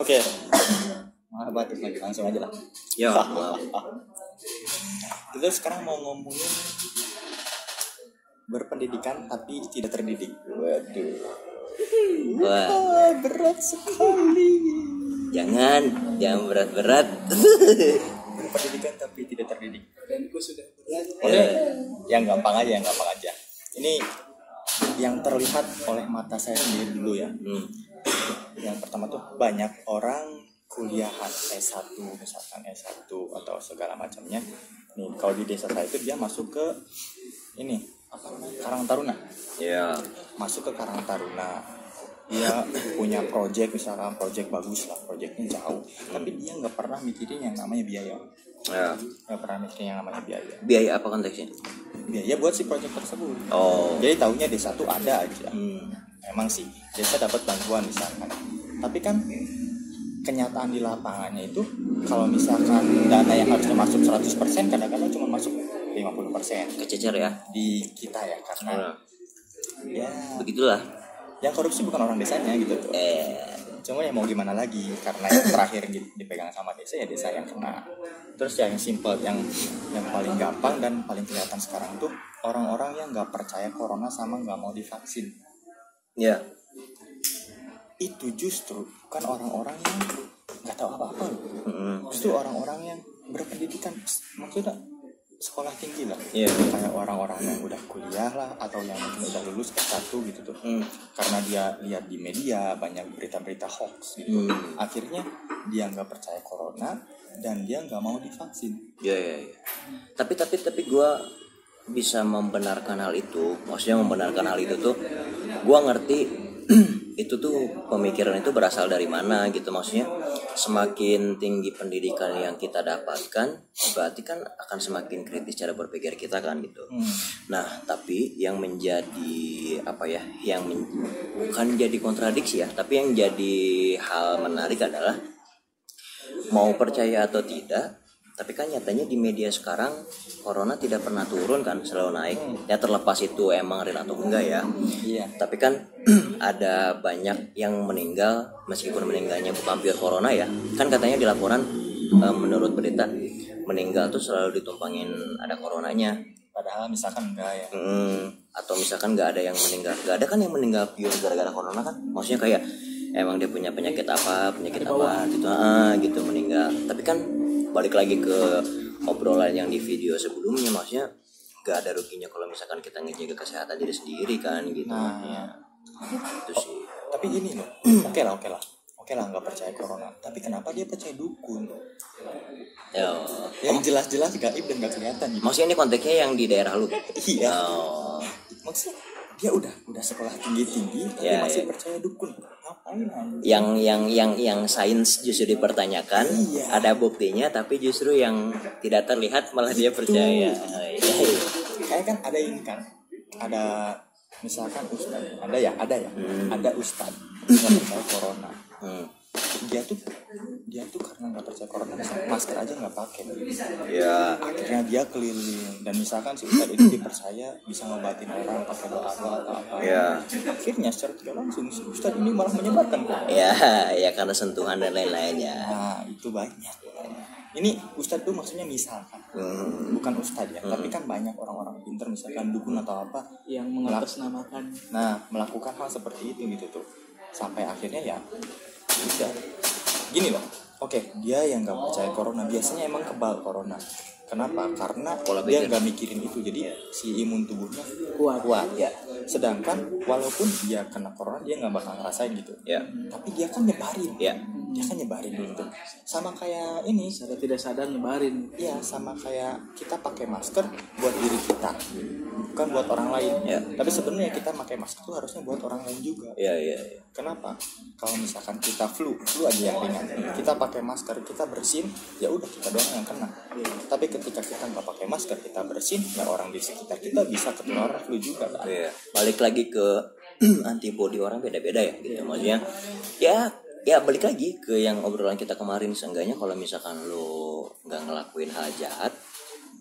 Oke. Bagus lagi, langsung aja lah. Ya. Kita sekarang mau ngomongin berpendidikan tapi tidak terdidik. Waduh. Wah, Berat sekali. jangan berat-berat. Berpendidikan tapi tidak terdidik. Danku sudah berat. Oke. Yang gampang aja. Ini yang terlihat oleh mata saya sendiri dulu ya. Yang pertama tuh banyak orang kuliahan S1 misalkan S1 atau segala macamnya. Nih kalau di desa saya itu dia masuk ke ini apa namanya? Karang Taruna. Ya. Masuk ke Karang Taruna. Dia punya project misalkan project bagus lah, projectnya jauh. Tapi dia nggak pernah mikirin yang namanya biaya. Ya. Nggak pernah mikirin yang namanya biaya. Biaya apa konteksnya? Biaya buat si project tersebut. Oh. Jadi taunya desa tuh ada aja. Emang sih desa dapat bantuan misalkan. Tapi kan kenyataan di lapangannya itu kalau misalkan dana yang harusnya masuk 100% kadang-kadang cuma masuk 50%. Kececer ya. Di kita ya karena ya Begitulah. yang korupsi bukan orang desanya gitu tuh. Cuma ya mau gimana lagi karena yang terakhir dipegang sama desa ya desa yang kena. Terus yang simple yang paling gampang dan paling kelihatan sekarang tuh orang-orang yang nggak percaya corona sama nggak mau divaksin. Ya. Itu justru bukan orang-orang yang nggak tahu apa-apa loh. Justru orang-orang yang berpendidikan, maksudnya sekolah tinggi lah. Kayak orang-orang yang udah kuliah lah atau yang mungkin udah lulus S1 gitu tuh. Karena dia lihat di media banyak berita-berita hoax gitu. Akhirnya dia nggak percaya corona dan dia nggak mau divaksin. Ya. Tapi gue bisa membenarkan hal itu. Maksudnya membenarkan hal itu tuh gue ngerti itu tuh pemikiran itu berasal dari mana gitu. Maksudnya semakin tinggi pendidikan yang kita dapatkan berarti kan akan semakin kritis cara berpikir kita kan gitu. Nah tapi yang menjadi apa ya, bukan jadi kontradiksi ya, tapi yang jadi hal menarik adalah mau percaya atau tidak, tapi kan nyatanya di media sekarang corona tidak pernah turun kan, selalu naik. Ya terlepas itu emang real atau enggak ya. Iya. Tapi kan ada banyak yang meninggal meskipun meninggalnya bukan pure corona ya. Kan katanya di laporan menurut berita meninggal tuh selalu ditumpangin ada coronanya. Padahal misalkan enggak ya. Atau misalkan nggak ada yang meninggal. Nggak ada kan yang meninggal pure gara-gara corona kan. Maksudnya kayak emang dia punya penyakit apa gitu meninggal. Tapi kan balik lagi ke obrolan yang di video sebelumnya, maksudnya gak ada ruginya kalau misalkan kita ngejaga kesehatan diri sendiri kan gitu. Nah, ya. Itu sih. Tapi ini loh, oke lah nggak percaya corona. Tapi kenapa dia percaya dukun? Yang jelas-jelas gaib dan nggak kelihatan gitu. Maksudnya ini konteksnya yang di daerah lu? Iya. Maksudnya dia udah sekolah tinggi tapi masih percaya dukun. Ngapain anjing? Yang sains justru dipertanyakan, ada buktinya tapi justru yang tidak terlihat malah dia percaya. Kayak kan ada ini kan, ada misalkan ustadz, ada ustadz nggak percaya corona. Dia tuh karena nggak percaya corona masker aja nggak pakai. Ya. Akhirnya dia keliling dan misalkan si ustadz itu dipercaya bisa ngobatin orang pakai doa atau apa. Ya. Akhirnya secara tidak langsung si ustadz ini malah menyebarkan corona. Ya karena sentuhan dan lain-lainnya. Nah itu banyak. Ini ustadz tuh maksudnya misalkan bukan ustadz ya, tapi kan banyak orang-orang pintar misalkan dukun atau apa yang mengatasnamakan. Nah melakukan hal seperti itu gitu tuh sampai akhirnya ya udah gini loh. Oke, dia yang nggak percaya corona biasanya emang kebal corona. Kenapa? Karena dia nggak mikirin itu, jadi si imun tubuhnya kuat ya. Sedangkan walaupun dia kena corona dia nggak bakal ngerasain gitu. Ya. Tapi dia kan nyebarin. Ya. Dia kan nyebarin gitu. Sama kayak ini. Secara tidak sadar nyebarin. Iya, sama kayak kita pakai masker buat diri kita, bukan buat orang lain. Ya. Tapi sebenarnya kita pakai masker tuh harusnya buat orang lain juga. Ya. Kenapa? Kalau misalkan kita flu aja yang ringan, kita pakai masker, kita bersin, ya udah kita doang yang kena. Tapi ketika kita nggak pakai masker, kita bersin, ya orang di sekitar kita bisa ketularan flu juga kan. Balik lagi ke antibody orang beda-beda ya gitu. Maksudnya ya balik lagi ke yang obrolan kita kemarin, seenggaknya kalau misalkan lo nggak ngelakuin hal jahat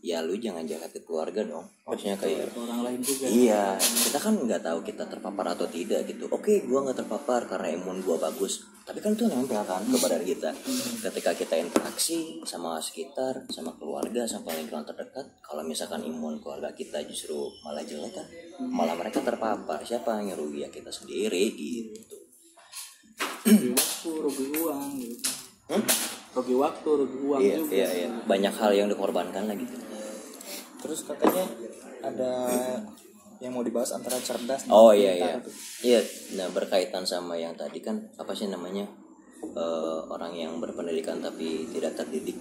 ya lu jangan jahat ke keluarga dong. Maksudnya kayak orang lain juga. Iya, kita kan nggak tahu kita terpapar atau tidak gitu. Oke, gua nggak terpapar karena imun gua bagus, tapi kan itu nempel kan ke badan kita. Ketika kita interaksi sama sekitar, sama keluarga, sama lingkungan terdekat, kalau misalkan imun keluarga kita justru malah jelek kan, malah mereka terpapar. Siapa yang rugi? Ya kita sendiri gitu. Rugi waktu, rugi uang gitu. Rugi waktu, rugi uang juga. Iya. Banyak hal yang dikorbankan lah gitu. Terus katanya ada yang mau dibahas antara cerdas dan Iya. Iya, nah berkaitan sama yang tadi kan apa sih namanya? Orang yang berpendidikan tapi tidak terdidik.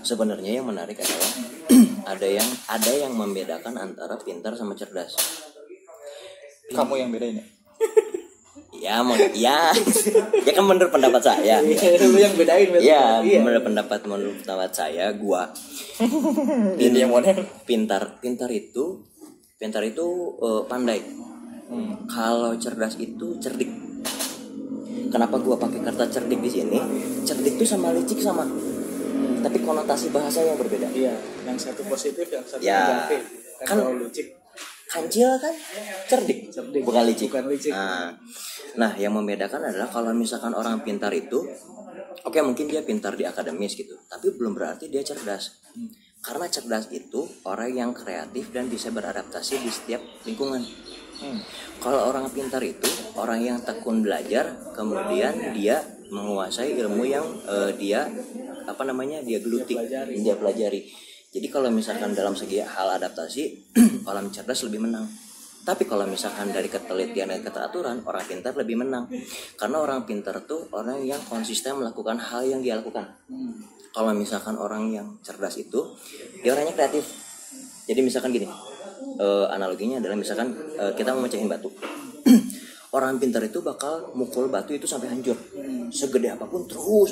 Sebenarnya yang menarik adalah ada yang membedakan antara pintar sama cerdas. Kamu yang bedain ya? Ya kan menurut pendapat saya. Lu yang bedain. Iya. Menurut pendapat saya, gua Ini yang model. Pintar itu pandai. Kalau cerdas itu cerdik. Kenapa gua pakai kata cerdik di sini? Cerdik itu sama licik sama, tapi konotasi bahasa yang berbeda. Iya, yang satu positif, yang satu Ya, negatif. kan kalau licik, kancil kan cerdik, bukan licik. Nah, yang membedakan adalah kalau misalkan orang pintar itu, oke, mungkin dia pintar di akademis gitu, tapi belum berarti dia cerdas. Karena cerdas itu orang yang kreatif dan bisa beradaptasi di setiap lingkungan. Kalau orang pintar itu orang yang tekun belajar, kemudian dia menguasai ilmu yang dia geluti, dia pelajari. Jadi kalau misalkan dalam segi hal adaptasi, orang cerdas lebih menang. Tapi kalau misalkan dari ketelitian dan keteraturan, orang pintar lebih menang. Karena orang pintar tuh orang yang konsisten melakukan hal yang dia lakukan. Kalau misalkan orang yang cerdas itu, dia orangnya kreatif. Jadi misalkan gini, analoginya adalah misalkan kita mau mecahin batu. Orang pintar itu bakal mukul batu itu sampai hancur, segede apapun terus.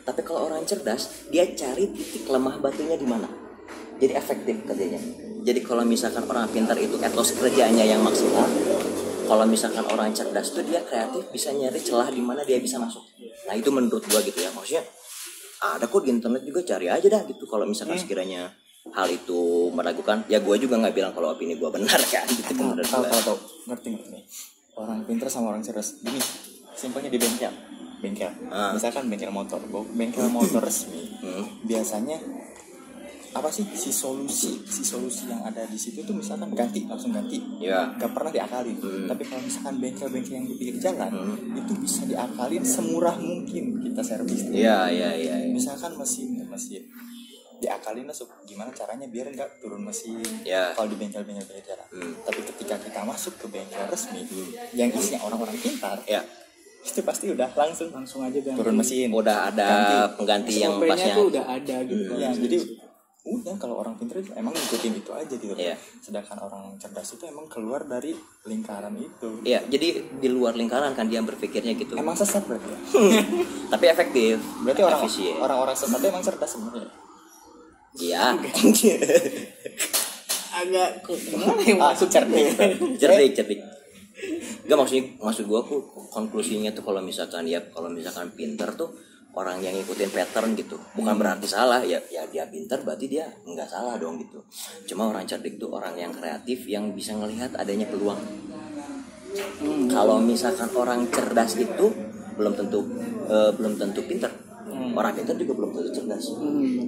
Tapi kalau orang cerdas, dia cari titik lemah batunya di mana. Jadi efektif katanya. Jadi kalau misalkan orang pintar itu etos kerjanya yang maksimal, kalau misalkan orang cerdas itu dia kreatif, bisa nyari celah di mana dia bisa masuk. Nah itu menurut gua gitu ya, maksudnya ada kok di internet juga, cari aja dah gitu. Kalau misalkan sekiranya hal itu meragukan, ya gua juga nggak bilang kalau opini gua benar kan. Gitu menurut gua. Tahu ngerti nih. Orang pintar sama orang cerdas. Gini, simpelnya di bengkel. Misalkan bengkel motor resmi. Biasanya apa sih si solusi yang ada di situ tuh misalkan langsung ganti, nggak pernah diakalin. Tapi kalau misalkan bengkel-bengkel yang di pinggir jalan itu bisa diakalin semurah mungkin kita servis. Iya. Misalkan mesin diakalin lah gimana caranya biar nggak turun mesin. Kalau di bengkel-bengkel jalan. Tapi ketika kita masuk ke bengkel resmi yang isinya orang-orang pintar, itu pasti udah langsung aja ganti. Turun mesin, udah ada pengganti yang pasnya tuh udah ada gitu. Jadi udah, kalau orang pintar itu emang ngikutin itu aja gitu. Iya. Sedangkan orang cerdas itu emang keluar dari lingkaran itu. Iya, jadi di luar lingkaran kan dia berpikirnya gitu. Emang sesat berarti ya? Tapi efektif. Berarti efisien. orang-orang sesat itu emang cerdas sebenarnya. Iya. Agak gimana yang maksud cerdik? cerdik. Enggak, maksud gua konklusinya tuh kalau misalkan pintar tuh orang yang ngikutin pattern gitu. Bukan berarti salah, ya dia pintar berarti dia enggak salah dong gitu. Cuma orang cerdik tuh orang yang kreatif yang bisa ngelihat adanya peluang. Kalau misalkan orang cerdas itu belum tentu pintar. Orang pintar juga belum tentu cerdas.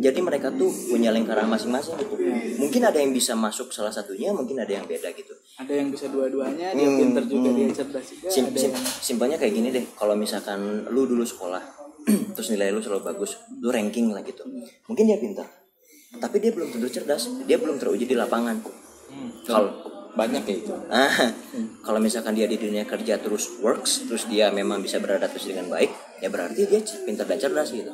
Jadi mereka tuh punya lingkaran masing-masing gitu. Mungkin ada yang bisa masuk salah satunya, mungkin ada yang beda gitu. Ada yang bisa dua-duanya, dia pintar juga, dia cerdas juga. Simpelnya kayak gini deh, kalau misalkan lu dulu sekolah terus nilai lu selalu bagus, lu ranking lah gitu. Mungkin dia pintar, tapi dia belum tentu cerdas, dia belum teruji di lapangan. Kalau banyak kayak itu. Kalau misalkan dia di dunia kerja terus dia memang bisa beradaptasi dengan baik, ya berarti dia pintar dan cerdas gitu.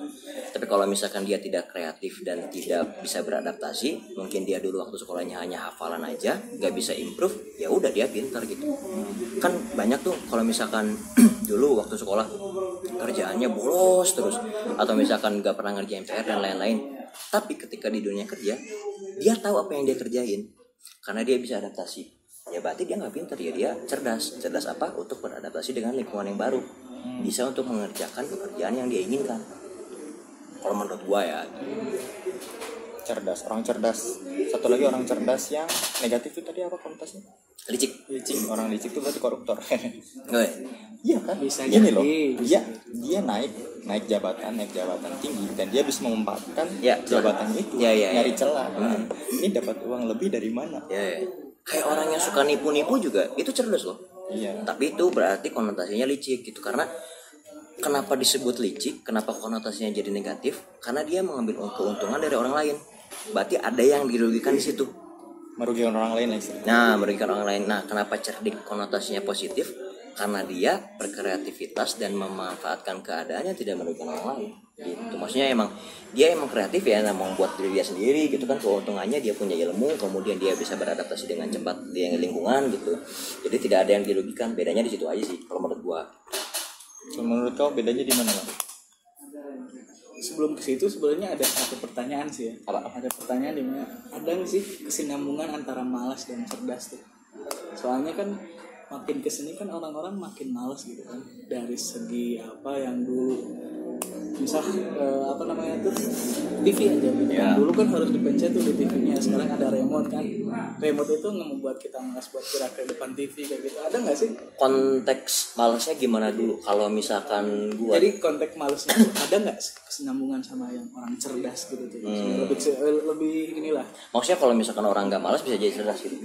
Tapi kalau misalkan dia tidak kreatif dan tidak bisa beradaptasi, mungkin dia dulu waktu sekolahnya hanya hafalan aja, nggak bisa improve, ya udah dia pintar gitu. Kan banyak tuh kalau misalkan dulu waktu sekolah kerjaannya bolos terus, atau misalkan nggak pernah ngerjain PR dan lain-lain. Tapi ketika di dunia kerja, dia tahu apa yang dia kerjain, karena dia bisa adaptasi. Ya berarti dia nggak pintar, ya dia cerdas. Cerdas apa? Untuk beradaptasi dengan lingkungan yang baru, bisa untuk mengerjakan pekerjaan yang dia inginkan. Kalau menurut gua ya. cerdas, orang cerdas. Satu lagi orang cerdas yang negatif itu tadi apa konotasinya? Licik. Orang licik itu berarti koruptor. Oke. Iya kan? Bisa Gini jadi. loh. Dia naik jabatan tinggi dan dia bisa memanfaatkan jabatannya itu nyari celah. Ini dapat uang lebih dari mana? Kayak orang yang suka nipu-nipu juga itu cerdas loh. Iya. Tapi itu berarti konotasinya licik gitu. Karena kenapa disebut licik? Kenapa konotasinya jadi negatif? Karena dia mengambil keuntungan dari orang lain. Berarti ada yang dirugikan di situ. Merugikan orang lain lagi. Nah, merugikan orang lain. Nah, kenapa cerdik konotasinya positif? Karena dia berkreativitas dan memanfaatkan keadaan yang tidak merugikan orang lain. Gitu. Maksudnya dia emang kreatif ya, membuat diri dia sendiri gitu kan, keuntungannya dia punya ilmu, kemudian dia bisa beradaptasi dengan cepat di lingkungan gitu. Jadi tidak ada yang dirugikan. Bedanya di situ aja sih kalau menurut gua. Menurut kau bedanya di mana, Bang? Sebelum ke situ sebenarnya ada satu pertanyaan sih ya. Ada pertanyaan di mana ada nggak sih kesinambungan antara malas dan cerdas tuh? Soalnya kan makin kesini kan orang-orang makin malas gitu kan, dari segi apa yang dulu misal apa namanya tuh TV aja gitu kan. Dulu kan harus dipencet tuh di TV-nya, sekarang ada remote kan. Remote itu nggak membuat kita malas buat gerak ke depan TV kayak gitu. Ada nggak sih Konteks malasnya gimana dulu? Kalau misalkan gua, jadi konteks malasnya tuh ada nggak kesinambungan sama yang orang cerdas gitu tuh? Lebih inilah. maksudnya kalau misalkan orang nggak malas bisa jadi cerdas gitu.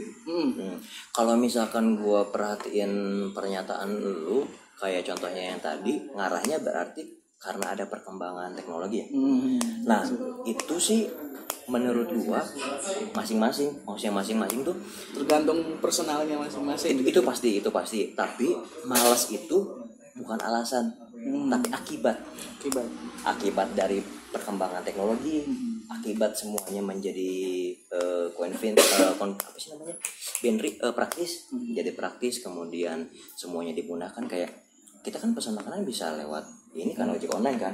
Kalau misalkan gua perhatiin pernyataan lu, kayak contohnya yang tadi, ngarahnya berarti karena ada perkembangan teknologi ya. Nah, itu sih menurut gua masing-masing, maksudnya masing-masing tuh Tergantung personalnya masing-masing. itu pasti. Tapi malas itu bukan alasan, tapi akibat dari perkembangan teknologi, akibat semuanya menjadi praktis, jadi praktis, kemudian semuanya digunakan. Kayak kita kan pesan makanan bisa lewat ini kan, ojek online kan.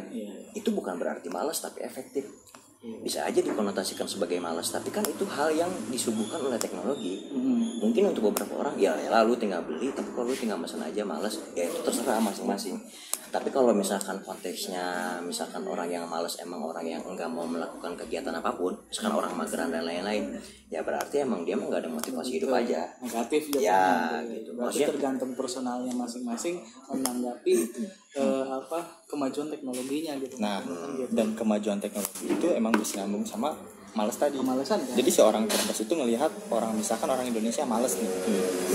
Itu bukan berarti malas tapi efektif. Bisa aja dikonotasikan sebagai malas, tapi kan itu hal yang disuguhkan oleh teknologi. Mungkin untuk beberapa orang ya lalu tinggal beli, tapi kalau lu tinggal pesan aja malas, ya itu terserah masing-masing. Tapi kalau misalkan konteksnya, misalkan orang yang malas emang orang yang enggak mau melakukan kegiatan apapun, misalkan orang mageran dan lain-lain, ya berarti emang dia enggak ada motivasi hidup aja. Negatif ya gitu. Maksudnya tergantung personalnya masing-masing menanggapi kemajuan teknologinya gitu. Nah, dan kemajuan teknologi itu emang bersinambung sama malas tadi. Kemalasan kan? Jadi seorang cerdas itu ngelihat misalkan orang Indonesia malas nih.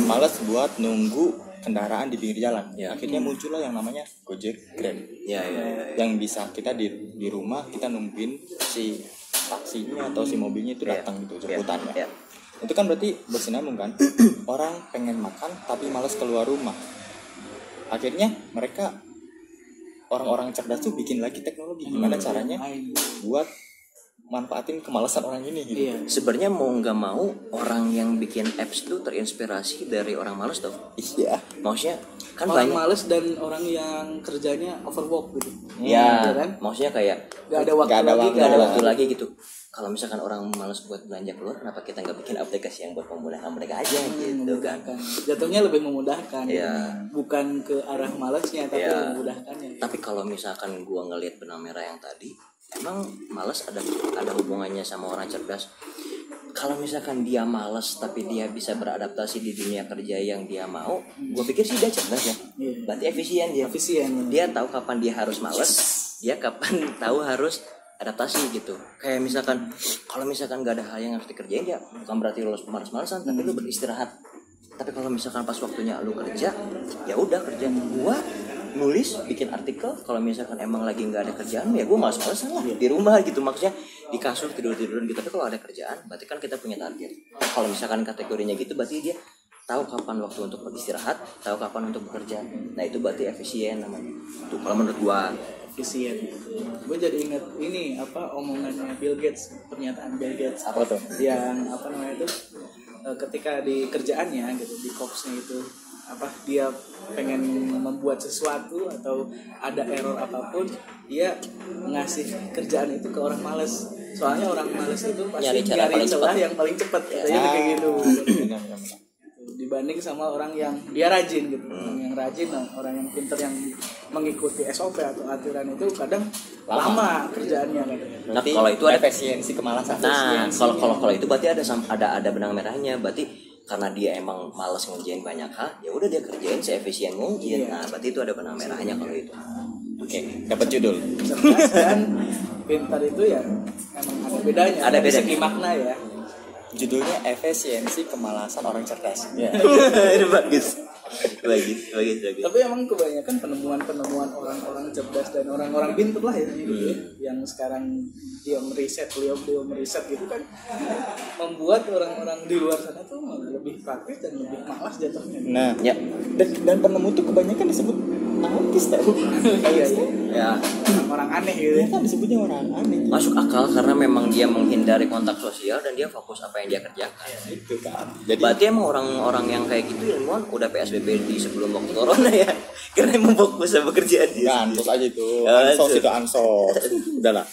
Malas buat nunggu kendaraan di pinggir jalan. Akhirnya muncullah yang namanya Gojek, Grab. Yang bisa kita di rumah kita nungguin si taksinya atau si mobilnya itu datang gitu, jemputannya. Itu kan berarti bersinambung kan? Orang pengen makan tapi malas keluar rumah. Akhirnya mereka orang-orang cerdas tuh bikin lagi teknologi. Gimana caranya buat manfaatin kemalasan orang ini gitu. Sebenarnya mau nggak mau orang yang bikin apps tuh terinspirasi dari orang malas tuh. Maksudnya kan orang banyak malas dan orang yang kerjanya overwork gitu. Kan? Maksudnya kayak nggak ada waktu lagi gitu. Kalau misalkan orang malas buat belanja keluar, kenapa kita nggak bikin aplikasi yang buat memudahkan mereka aja gitu kan? Jatuhnya lebih memudahkan. Bukan ke arah malasnya tapi memudahkannya. Tapi kalau misalkan gua ngelihat benang merah yang tadi, emang malas ada hubungannya sama orang cerdas. Kalau misalkan dia malas tapi dia bisa beradaptasi di dunia kerja yang dia mau, gue pikir sih dia cerdas ya. Berarti efisien dia. Dia tahu kapan dia harus malas, dia kapan tahu harus adaptasi gitu. Kayak misalkan kalau misalkan gak ada hal yang harus dikerjain, ya bukan berarti lo malas-malasan, tapi lo beristirahat. Tapi kalau misalkan pas waktunya lo kerja, ya udah kerja. Gua nulis, bikin artikel, kalau misalkan emang lagi nggak ada kerjaan, ya gue malas-malasan lah di rumah gitu, maksudnya di kasur tidur-tiduran gitu. Tapi kalau ada kerjaan, berarti kan kita punya target. Kalau misalkan kategorinya gitu, berarti dia tahu kapan waktu untuk beristirahat, tahu kapan untuk bekerja. Nah itu berarti efisien namanya. Tuh kalau menurut gue efisien. Gue jadi inget ini omongannya Bill Gates, pernyataan Bill Gates. Apa tuh? Yang ketika di kerjaannya gitu, di kopsnya itu dia pengen membuat sesuatu atau ada error apapun, dia ngasih kerjaan itu ke orang malas. Soalnya orang malas itu pasti nyari celah yang paling cepat. Katanya kayak gitu. dibanding sama orang yang dia rajin gitu. Orang yang rajin, orang yang pintar yang mengikuti SOP atau aturan itu kadang lama kerjaannya kan. Nah, kalau itu ada efisiensi kemalasan. Nah, kalau itu berarti ada benang merahnya. Berarti karena dia emang malas ngerjain banyak hal, ya udah dia kerjain seefisien mungkin. Nah, berarti itu ada benang merahnya kalau itu. Oke, dapat judul. Cerdas dan pintar itu ya emang ada bedanya. Ada beda segi makna ya. Judulnya efisiensi kemalasan orang cerdas. Ya. Ini bagus. Bagus. Tapi emang kebanyakan penemuan orang-orang cerdas dan orang-orang pintar lah ya, yang sekarang dia meriset gitu kan, membuat orang-orang di luar sana tuh lebih praktis dan lebih malas jatuhnya. Nah, ya. Dan penemu tuh kebanyakan disebut artis tahu. Iya. Ya, Orang aneh gitu. Ya kan disebutnya orang aneh. masuk akal karena memang dia menghindari kontak sosial dan dia fokus apa yang dia kerjakan. Itu kan. Jadi Berarti emang orang-orang yang kayak gitu ilmuwan udah PSBB di sebelum waktu corona ya. Karena emang fokus sama pekerjaan dia. ansos aja itu. Ya, Ansos itu ansos. Udahlah.